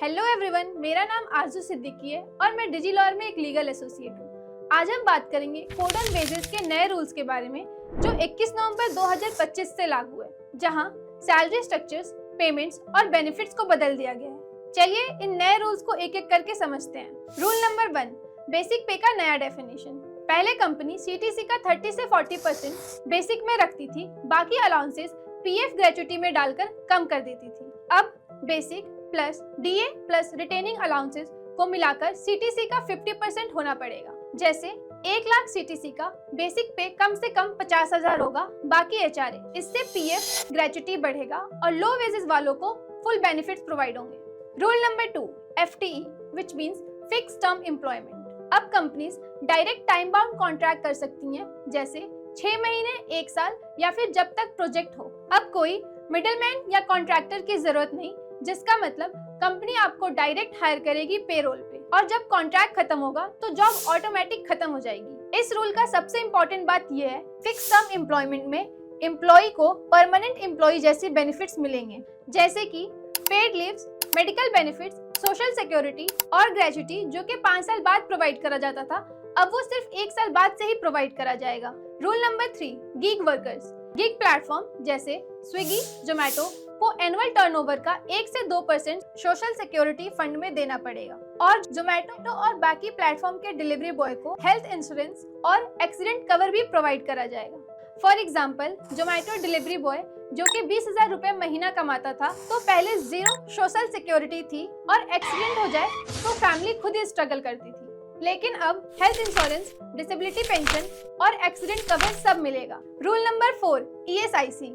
Hello everyone, मेरा नाम आरजू सिद्दीकी है और मैं डिजिलॉर में एक लीगल एसोसिएट हूँ। आज हम बात करेंगे कोड ऑन वेजेस के नए रूल्स के बारे में जो 21 नवंबर 2025 से लागू है, जहां सैलरी स्ट्रक्चर्स, पेमेंट्स और बेनिफिट्स को बदल दिया गया है। चलिए इन नए रूल्स को एक एक करके समझते हैं। रूल नंबर 1, बेसिक पे का नया डेफिनेशन। पहले कंपनी सीटीसी का 30 से 40% बेसिक में रखती थी, बाकी अलाउंसेस पीएफ ग्रेचुइटी में डालकर कम कर देती थी। अब basic plus DA plus retaining allowances को मिलाकर सीटीसी का 50% होना पड़ेगा। जैसे 1 लाख सीटीसी का बेसिक पे कम से कम 50,000 होगा, बाकी एचआरए। इससे पीएफ ग्रेचुइटी बढ़ेगा और लो वेजेस वालों को फुल बेनिफिट्स प्रोवाइड होंगे। Rule number 2, FTE which means fixed term employment. अब companies direct time bound contract कर सकती हैं, जैसे 6 महीने, 1 साल या फिर जब तक प्रोजेक्ट हो। अब कोई मिडलमैन या कॉन्ट्रैक्टर की जरूरत नहीं, जिसका मतलब कंपनी आपको डायरेक्ट हायर करेगी पेरोल पे, और जब कॉन्ट्रैक्ट खत्म होगा तो जॉब ऑटोमेटिक खत्म हो जाएगी। इस रूल का सबसे इम्पोर्टेंट बात यह है, फिक्स टर्म एम्प्लॉयमेंट में एम्प्लॉय को परमानेंट एम्प्लॉय जैसे बेनिफिट्स मिलेंगे, जैसे कि paid leaves, medical benefits, social security और ग्रेचुइटी, जो कि 5 साल बाद प्रोवाइड करा जाता था, अब वो सिर्फ 1 साल बाद से ही प्रोवाइड करा जाएगा। Rule number 3, gig workers. Gig platform जैसे स्विगी, जोमेटो को एनुअल टर्नओवर का 1 से 2% सोशल सिक्योरिटी फंड में देना पड़ेगा, और जोमेटो और बाकी प्लेटफॉर्म के डिलीवरी बॉय को हेल्थ इंश्योरेंस और एक्सीडेंट कवर भी प्रोवाइड करा जाएगा। For example, Zomato delivery boy जो कि 20,000 रुपए महीना कमाता था, तो पहले 0 सोशल सिक्योरिटी थी और एक्सीडेंट हो जाए तो फैमिली खुद ही स्ट्रगल करती थी। लेकिन अब हेल्थ इंश्योरेंस, डिसेबिलिटी पेंशन और एक्सीडेंट कवर सब मिलेगा। Rule number 4, ESIC.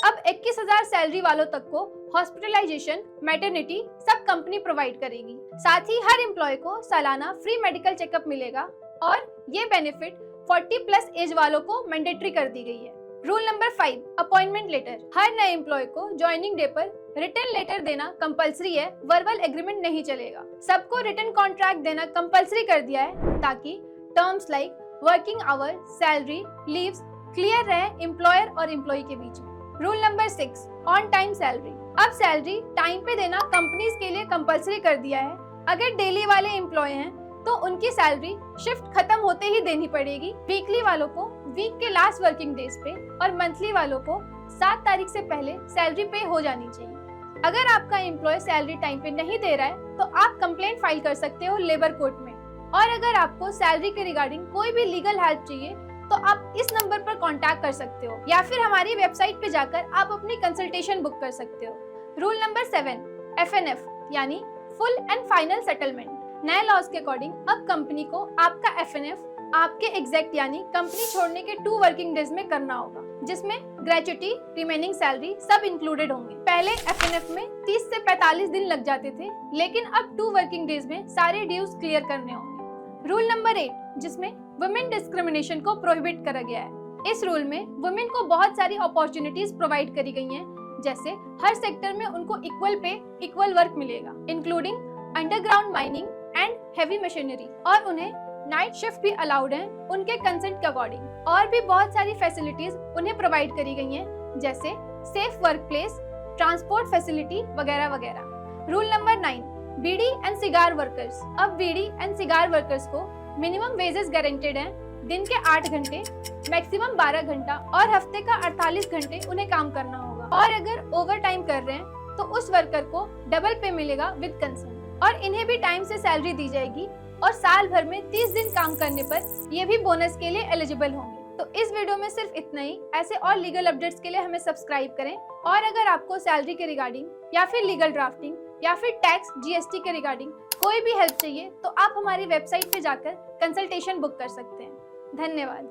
अब 21,000 सैलरी वालों तक को हॉस्पिटलाइजेशन, मैटरनिटी सब कंपनी प्रोवाइड करेगी। साथ ही हर एम्प्लॉय को सालाना फ्री मेडिकल चेकअप मिलेगा, और ये बेनिफिट 40+ एज वालों को मैंडेटरी कर दी गई है। Rule number 5, appointment letter. हर नए एम्प्लॉय को ज्वाइनिंग डे पर रिटन लेटर देना कंपलसरी है, वर्बल एग्रीमेंट नहीं चलेगा। सबको रिटन कॉन्ट्रैक्ट देना कंपलसरी कर दिया है, ताकि terms like working hour, salary, leaves clear रहे एम्प्लॉयर और एम्प्लॉय के बीच में। Rule number 6, on time salary. अब सैलरी टाइम पे देना कंपनीज के लिए कंपलसरी कर दिया है। अगर डेली वाले एम्प्लॉय हैं तो उनकी सैलरी शिफ्ट खत्म होते ही देनी पड़ेगी। वीकली वालों को वीक के लास्ट वर्किंग डेज पे और मंथली वालों को 7 तारीख से पहले सैलरी पे हो जानी चाहिए। अगर आपका एम्प्लॉय सैलरी टाइम पे नहीं दे रहा है तो आप कंप्लेंट फाइल कर सकते हो लेबर कोर्ट में। और अगर आपको सैलरी के रिगार्डिंग कोई भी लीगल हेल्प चाहिए तो आप इस नंबर पर कांटेक्ट कर सकते हो, या फिर हमारी वेबसाइट पे जाकर आप अपनी कंसल्टेशन बुक कर सकते हो। रूल नंबर 7, एफएनएफ यानी फुल एंड फाइनल सेटलमेंट। नए लॉज के अकॉर्डिंग अब कंपनी को आपका एफएनएफ आपके एग्जैक्ट यानी कंपनी छोड़ने के 2 वर्किंग डेज में करना होगा, जिसमें ग्रेचुइटी, रिमेनिंग सैलरी सब इंक्लूडेड होंगे। पहले एफएनएफ में 30 से 45 दिन लग जाते थे, लेकिन अब 2 वर्किंग डेज में सारे ड्यूज क्लियर करने होंगे। रूल नंबर 8, जिसमें वुमेन डिस्क्रिमिनेशन को प्रोहिबिट करा गया है। इस रूल में वुमेन को बहुत सारी अपॉर्चुनिटीज प्रोवाइड करी गई हैं, जैसे हर सेक्टर में उनको इक्वल पे, इक्वल वर्क मिलेगा, including underground mining and heavy machinery, और उन्हें नाइट शिफ्ट भी अलाउड है उनके कंसेंट के अकॉर्डिंग। और भी बहुत सारी फैसिलिटीज उन्हें प्रोवाइड करी गई हैं, जैसे safe work place, transport facility वगैरह वगैरह। Rule number 9, bidi and cigar workers. अब बीड़ी एंड सिगार वर्कर्स को मिनिमम वेजेस गारंटेड हैं। दिन के 8 घंटे, मैक्सिमम 12 घंटा और हफ्ते का 48 घंटे उन्हें काम करना होगा। और अगर ओवर टाइम कर रहे हैं तो उस वर्कर को डबल पे मिलेगा विद कंसेंट, और इन्हें भी टाइम से सैलरी दी जाएगी, और साल भर में 30 दिन काम करने पर ये भी बोनस के लिए एलिजिबल होंगे। तो इस वीडियो में सिर्फ इतना ही। ऐसे और लीगल अपडेट्स के लिए हमें सब्सक्राइब करें, और अगर आपको सैलरी के रिगार्डिंग या फिर लीगल ड्राफ्टिंग या फिर टैक्स, जीएसटी के रिगार्डिंग कोई भी हेल्प चाहिए तो आप हमारी वेबसाइट पे जाकर कंसल्टेशन बुक कर सकते हैं। धन्यवाद।